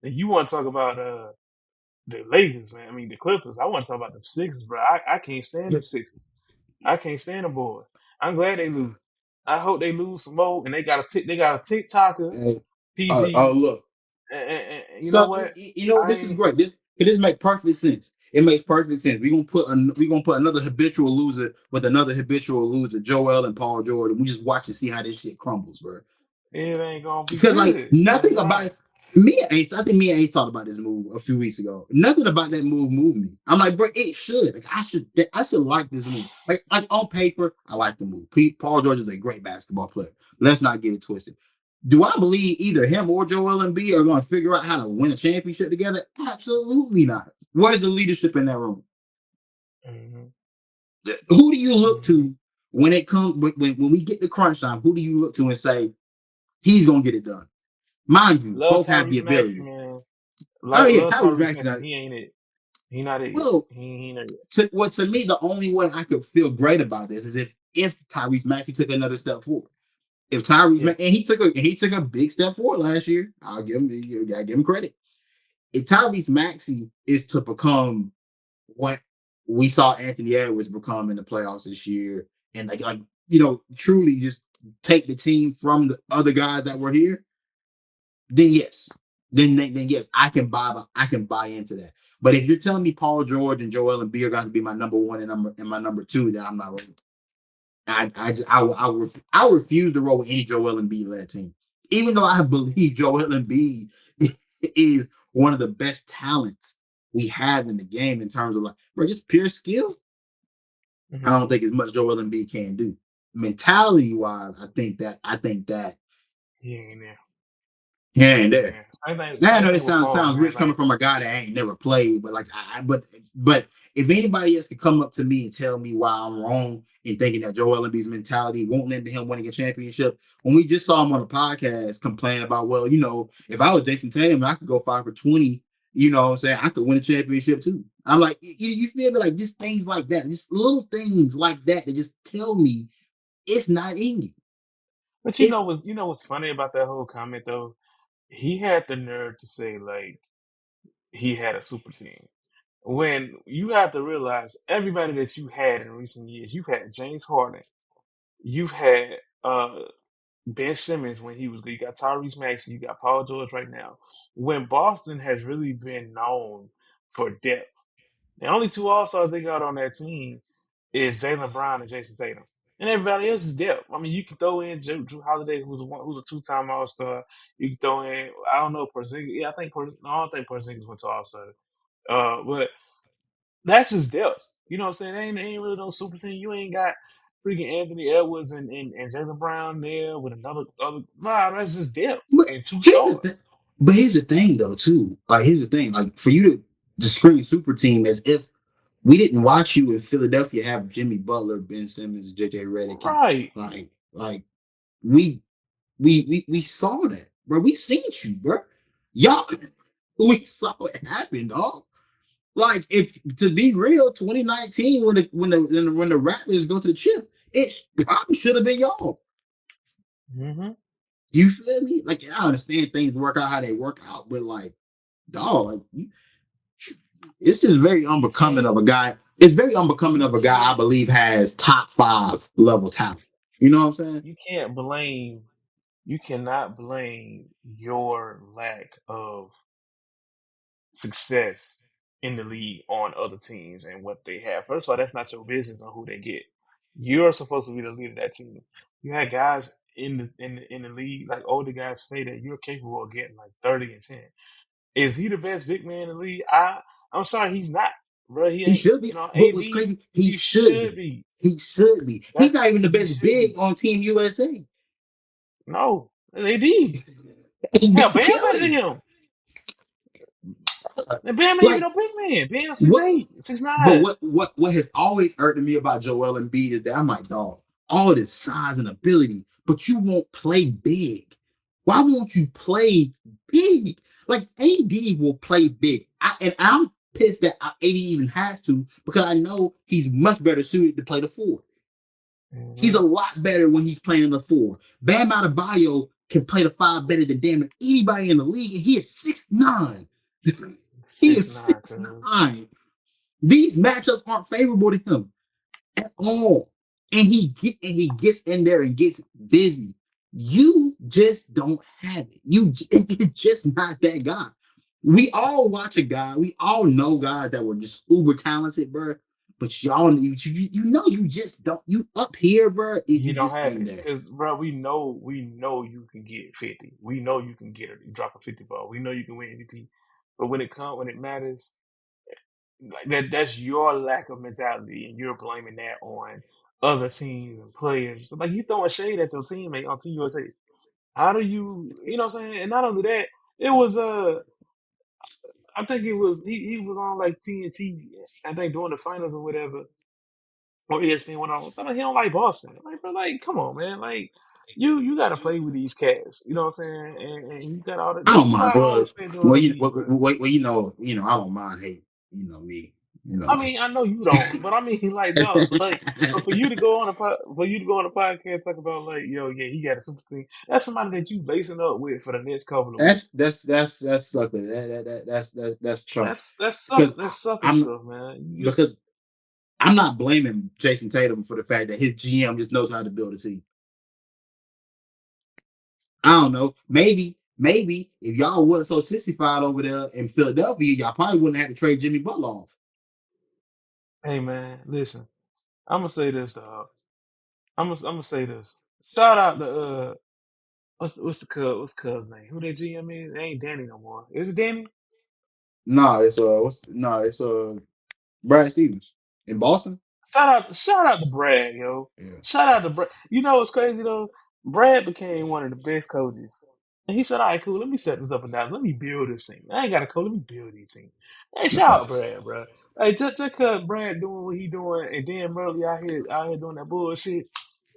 And you want to talk about the Lakers, man. I mean the Clippers. I want to talk about the Sixers, bro. I can't stand Yeah, them Sixers. I can't stand them boys. I'm glad they lose. I hope they lose some more. And they got a TikToker, hey, PG. look. And you know So what? you know I this is ain't. great. This make perfect sense. It makes perfect sense. We gonna put another habitual loser with another habitual loser, Joel and Paul George, and we just watch and see how this shit crumbles, bro. It ain't gonna be Because like good. I nothing ain't about lying. it. Me and Ace, I think me and Ace talked about this move a few weeks ago. Nothing about that move moved me. I'm like, bro, it should. Like, I should like this move. Like on paper, I like the move. Paul George is a great basketball player. Let's not get it twisted. Do I believe either him or Joel Embiid are going to figure out how to win a championship together? Absolutely not. Where's the leadership in that room? Mm-hmm. Who do you look Mm-hmm. to when it comes when we get the crunch time? Who do you look to and say he's going to get it done? Mind you, Love both have the Tyrese Maxey, ability. man. Oh yeah, Love Tyrese Tyrese Maxey. Maxey. He ain't it. He not it yet. Well, He ain't there yet. to me, the only way I could feel great about this is if Tyrese Maxey took another step forward. If Tyrese Yeah. Maxey, and he took a big step forward last year, I give him credit. If Tyrese Maxey is to become what we saw Anthony Edwards become in the playoffs this year, and truly just take the team from the other guys that were here, then yes, then yes, I can buy into that. But if you're telling me Paul George and Joel Embiid are going to be my number one and my number two, then I'm not rolling. I refuse to roll with any Joel Embiid led team, even though I believe Joel Embiid is one of the best talents we have in the game in terms of like, bro, just pure skill. I Mm-hmm. don't think as much Joel Embiid can do. Mentality wise, I think that He ain't there. here He and ain't there. there. Yeah, I Same know thing this with Paul, sounds man. rich coming Like, from a guy that ain't never played, but like but if anybody else could come up to me and tell me why I'm wrong in thinking that Joel Embiid's mentality won't lend to him winning a championship, when we just saw him on a podcast complain about, well, if I was Jason Tatum, I could go 5 for 20. You know what I'm saying? I could win a championship too. I'm like, you feel me? Like just things like that, just little things like that that just tell me it's not in you. but It's you know what's funny about that whole comment though? He had the nerve to say like he had a super team. When you have to realize everybody that you had in recent years, you've had James Harden, you've had Ben Simmons when he was good, you got Tyrese Maxey, you got Paul George right now. When Boston has really been known for depth, the only two All Stars they got on that team is Jalen Brown and Jason Tatum, and everybody else is depth. I mean, you can throw in Drew Holiday, who's a two-time All Star. You can throw in I don't know Porzingis. Yeah, no, I don't think Porzingis went to All Star. But that's just depth. You know what I'm saying? They ain't really no super team. You ain't got freaking Anthony Edwards and Jalen Brown there with another other. Nah, that's just depth but and two here's the stars. thing. But here's the thing though, too. Like here's the thing. Like for you to screen super team as if we didn't watch you in Philadelphia have Jimmy Butler, Ben Simmons, JJ Redick, and Right. like we we saw that, bro. We seen you, bro. Y'all, we saw it happen, dog. Like if to be real, 2019 when the Raptors go to the chip, it probably should have been y'all. Mm-hmm. You feel me? Like I understand things work out how they work out, but like, dog, like, it's just very You unbecoming can't. of a guy. It's very unbecoming You of a guy I can't. believe has top five level talent. You know what I'm saying? You can't blame. You cannot blame your lack of success in the league on other teams and what they have. First of all, that's not your business on who they get. You're supposed to be the leader of that team. You had guys in the league, like older guys, say that you're capable of getting like 30 and 10. Is he the best big man in the league? I'm sorry, he's not, bro. He He ain't. should You be. know, But what's AD, crazy, he you should should be. be. He should be. He's That's not even the he best should big be. on Team USA. No, it's AD. He Hell, be Bam better than killing. him. And Bam ain't even Like no big man. Bam six what? eight, six But nine. what has always irked me about Joel Embiid is that I'm like, dog, all this size and ability, but you won't play big. Why won't you play big? Like AD will play big, and I'm pissed that AD even has to because I know he's much better suited to play the four. He's Mm-hmm. a lot better when he's playing the four. Bam Adebayo can play the five better than damn anybody in the league, and he is 6'9". He six is nine, six cuz. nine. These matchups aren't favorable to him at all. And he gets in there and gets busy. You just don't have it. It's just not that guy. We all watch a guy. We all know guys that were just uber talented, bro. But y'all, you know, you just don't. You up here, bro. You You don't just have in it, there. cause bro, we know you can get 50. We know you can get it. Drop a 50 ball. We know you can win MVP. But when it matters, like that's your lack of mentality, and you're blaming that on other teams and players. So, like you throwing shade at your teammate on Team USA. How do you know what I'm saying? And not only that, it was I think it was he was on like TNT, I think during the finals or whatever, or ESPN went on. So like, he don't like Boston. Like, bro, like, come on, man. Like, you got to play with these cats. You know what I'm saying? And you got all that. I This don't is why mind. I don't respect Joel Well, Embiid, bro. I don't mind hate. You know me. You know I me. mean, I know you don't, but I mean, like, dog, like, but for you to go on for you to go on a podcast talk about like, yo, yeah, he got a super team. That's somebody that you lacing up with for the next couple of weeks. That's sucker. That's Trump. Because That's sucker I'm stuff, man. You just because I'm not blaming Jason Tatum for the fact that his GM just knows how to build a team. I don't know. Maybe if y'all wasn't so sissified over there in Philadelphia, y'all probably wouldn't have to trade Jimmy Butler off. hey, man, listen. I'm gonna say this, dog. I'm gonna say this. Shout out to what's the cub's name? Who that GM is? It ain't Danny no more. Is it Danny? No, it's Brad Stevens in Boston. Shout out to Brad, yo. Yeah, Shout out to Brad. You know what's crazy though? Brad became one of the best coaches. And he said, all right, cool, let me set this up and down. Let me build this thing. I ain't got a coach, let me build these team. Hey, the shout out facts. Brad, bro. Hey, just cause Brad doing what he doing and Dan Murley out here doing that bullshit.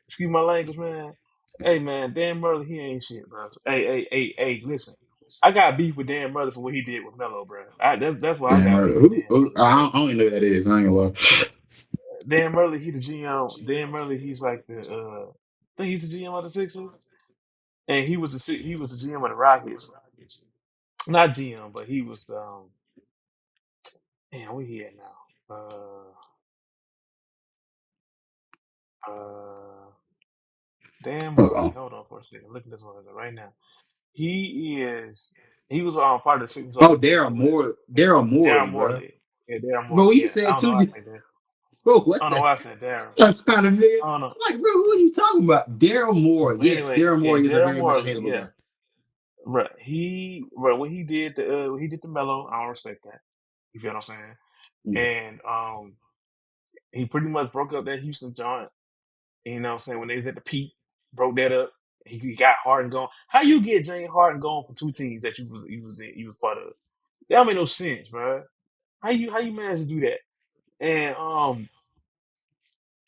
Excuse my language, man. Hey, man, Dan Murley, he ain't shit, bro. Hey, listen. I got beef with Dan Murley for what he did with Melo, bro. That's why I Damn, got right. beef with Dan Murley, bro. I don't even know who that is. I ain't gonna lie. Dan Murley, he the GM. Dan Murley, he's like I think he's the GM of the Sixers, and he was the GM of the Rockets. Not GM, but he was man, where he at now? Uh, Dan Hold Murley. on. Hold on for a second. Look at this one right now. He is. He was on part of the Sixers Oh, organization or whatever. Daryl Darren Morey, bro. Morley. Yeah, Darren Bro, Morley. you Yeah, I said don't know too. why I said that. Bro, I what don't know the? why I said Darren. That's kind of it. I don't know. I'm like, bro, who are you talking about? Daryl Morey. But Yes, anyway, Daryl yeah, Morey is a Darren very much a Morley. hateable Yeah, guy. right. When he did the mellow, I don't respect that. You feel what I'm saying? Yeah. And he pretty much broke up that Houston joint. You know what I'm saying? When they was at the peak, broke that up. He got Harden gone. How you get James Harden gone for two teams that you was part of? That don't make no sense, bro. How you manage to do that? And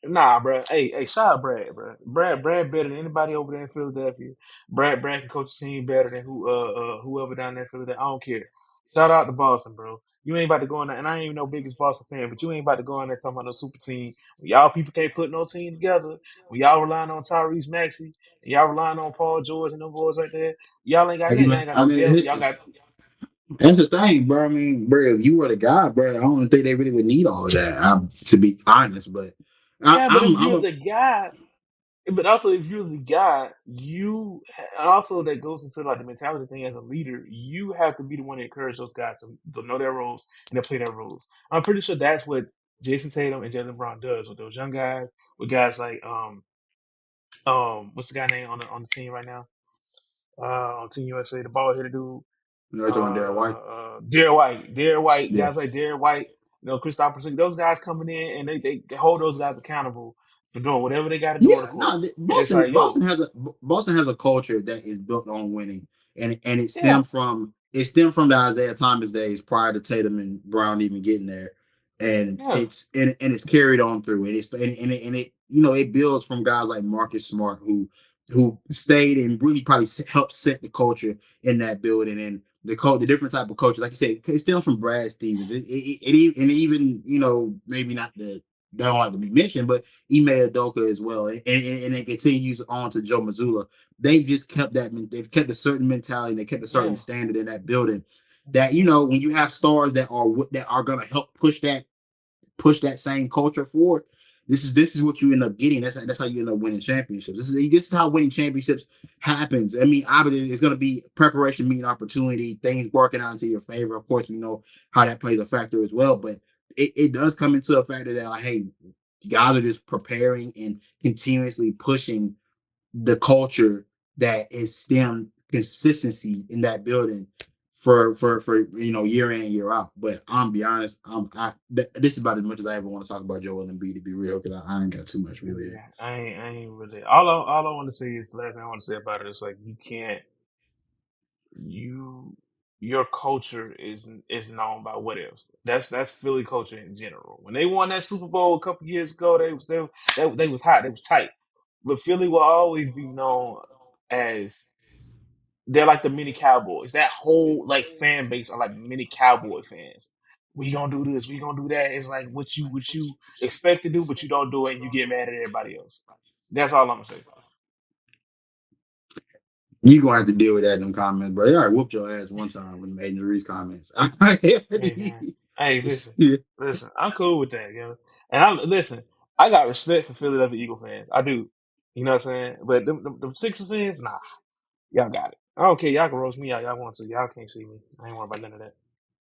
nah, bro. Hey, shout out Brad, bro. Brad better than anybody over there in Philadelphia. Brad can coach a team better than whoever down there in Philadelphia. I don't care. Shout out to Boston, bro. You ain't about to go in there, and I ain't even no biggest Boston fan, but you ain't about to go in there talking about no super team. When y'all people can't put no team together, when y'all relying on Tyrese Maxey, and y'all relying on Paul George and them boys right there, y'all ain't got Hey, nothing. Y'all man, ain't got I no depth. mean, Y'all got that's the thing, bro. I mean, bro, if you were the guy, bro, I don't think they really would need all of that. To be honest, but yeah, but if I'm you're a the guy, but also, if you're the guy, and also that goes into like the mentality thing as a leader. You have to be the one to encourage those guys to know their roles and to play their roles. I'm pretty sure that's what Jason Tatum and Jalen Brown does with those young guys, with guys like what's the guy name on the team right now? On Team USA, the ball hitter dude, you know, talking Darren White. Derek White, Yeah, guys like Derek White, Kristaps Porzingis, those guys coming in and they hold those guys accountable for doing whatever they got to do on the yeah. court. No, And it's like, yo, Boston has a culture that is built on winning, and yeah, it stemmed from the Isaiah Thomas days prior to Tatum and Brown even getting there, and yeah. it's carried on through, and it it builds from guys like Marcus Smart who stayed and really probably helped set the culture in that building and the different type of coaches, like you said, it stems from Brad Stevens. And even maybe not don't like to be mentioned, but Ime Udoka as well, and it continues on to Joe Mazzulla. They've just kept that. They've kept a certain mentality. They kept a certain Yeah, standard in that building. That when you have stars that are going to help push that same culture forward. This is what you end up getting. That's how you end up winning championships. This is how winning championships happens. I mean, obviously, it's going to be preparation meeting opportunity, things working out into your favor. Of course, we know how that plays a factor as well, but it does come into a factor that like, hey, guys are just preparing and continuously pushing the culture that is stem consistency in that building for year in year out. But I'm be honest, this is about as much as I ever want to talk about Joel Embiid to be real because I ain't got too much really. yeah. I ain't really. All I want to say is the last thing I want to say about it is like you can't you your culture is known by what else. That's Philly culture in general. When they won that Super Bowl a couple years ago, they was hot. They was tight. But Philly will always be known as they're like the mini Cowboys. That whole like fan base are like mini Cowboy fans. We gonna do this, we gonna do that. It's like what you expect to do, but you don't do it, and you get mad at everybody else. That's all I'm gonna say. You gonna have to deal with that in them comments, bro. They already whooped your ass one time when you made Reese comments. Hey man, hey listen. I'm cool with that, yo. And listen. I got respect for Philadelphia Eagle fans. I do. You know what I'm saying? But them Sixers fans, nah, y'all got it. I don't care. Y'all can roast me out. Y'all want to. Y'all can't see me. I ain't worried about none of that.